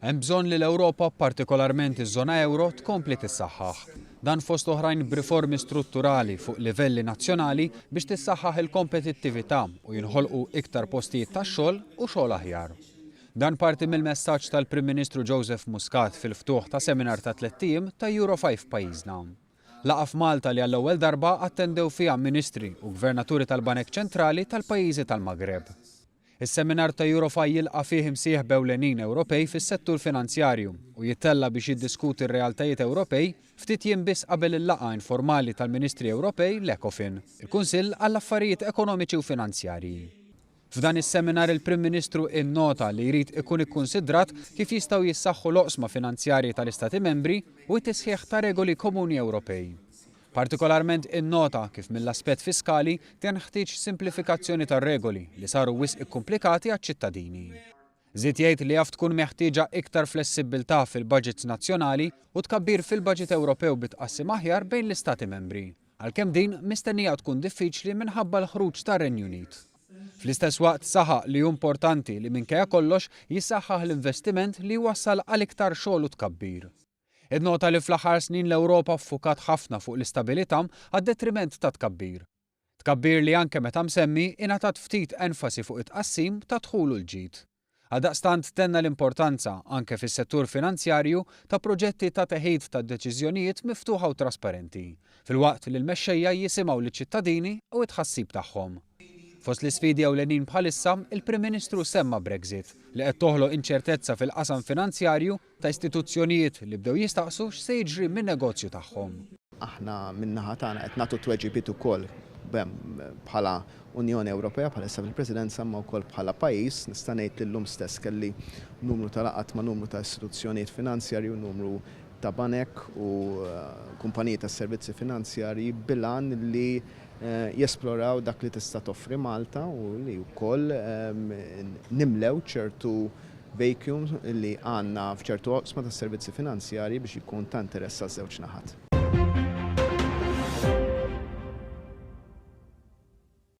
Hemm bżonn li l-Ewropa, partikolarment iż-żona euro, tkompli tissaħħaħ. Dan fost oħrajn b'riformi strutturali fuq livelli nazzjonali biex tissaħħaħ il-kompetittività u jinħolqu iktar postijiet tax-xogħol u xogħol aħjar. Dan parti mill-messaġġ tal-Prim Ministru Joseph Muscat fil-ftuħ ta' seminar ta' 3 ijiem ta' Euro 5 pajjiżna. Laqa f'Malta li għall-ewwel darba attendew fiha ministri u gvernaturi tal-Banek Ċentrali tal-pajjiżi tal-Magreb. Is-seminar ta' Eurofy jilqa' fih imsieħba ewlenin Ewropej fis-settur finanzjarju u jittella biex jiddiskuti r-realtajiet Ewropej ftit jiem biss qabel il-laqgħa informali tal-Ministri Ewropej l-Ecofin, il-Kunsill għall-Affarijiet Ekonomiċi u Finanzjarji. F'dan is-seminar il-Prim Ministru innota li jrid ikun ikkunsidrat kif jistgħu jissaħħu l-oqsma finanzjarji tal-Istati Membri u t-tisħiħ ta' regoli komuni Ewropej. Partikolarment innota kif mill-aspett fiskali tinħtieġ simplifikazzjoni tar-regoli li saru wisq komplikati għaċ-ċittadini. Żied jgħid li jaf tkun meħtieġa iktar flessibilità fil-budgets nazzjonali u tkabbir fil-budget Ewropew bitqassim aħjar bejn l-Istati Membri, għalkemm din mistennija tkun diffiċli minħabba l-ħruġ tar-Renju Unit. Fl-istess waqt saħaq li hu importanti li minkejja kollox jissaħħaħ l-investiment li jwassal għal iktar xogħol u tkabbir. Innota li fl-aħħar snin l-Ewropa ffukat ħafna fuq l-istabilità għad-detriment ta' tkabbir. Tkabbir li anke meta msemmi ingħatat ftit enfasi fuq it-tqassim ta' dħul u l-ġid. Għaldaqstant tenna l-importanza anke fis-settur finanzjarju ta' proġetti ta' teħid ta' deċiżjonijiet miftuħa u trasparenti, filwaqt li l-mexxejja jisimgħu liċ-ċittadini u t-tħassib tagħhom. Fost l-isfidi ewlenin bħalissa, il-Prim Ministru semma Brexit li qed toħloq inċertezza fil-qasam finanzjarju ta' istituzzjonijiet li bdew jistaqsu x'se jiġri min-negozju tagħhom. Aħna min-naħa tagħna qed nagħtu tweġibiet ukoll bħala Unjoni Ewropea bħalissa fil-Presidenza ma wkoll bħala pajjiż nista' ngħid illum stess kelli numru ta' laqgħat ma' numru ta' istituzzjonijiet finanzjarji u numru ta' banek u kumpaniji tas servizzi finanzjarji bilan li jesploraw dak li tista' toffri Malta u li wkoll nimlew ċertu vacuum li għandna f'ċertu oqsma tas servizzi finanzjarji biex jkun ta' interess għaż-żewġ naħat.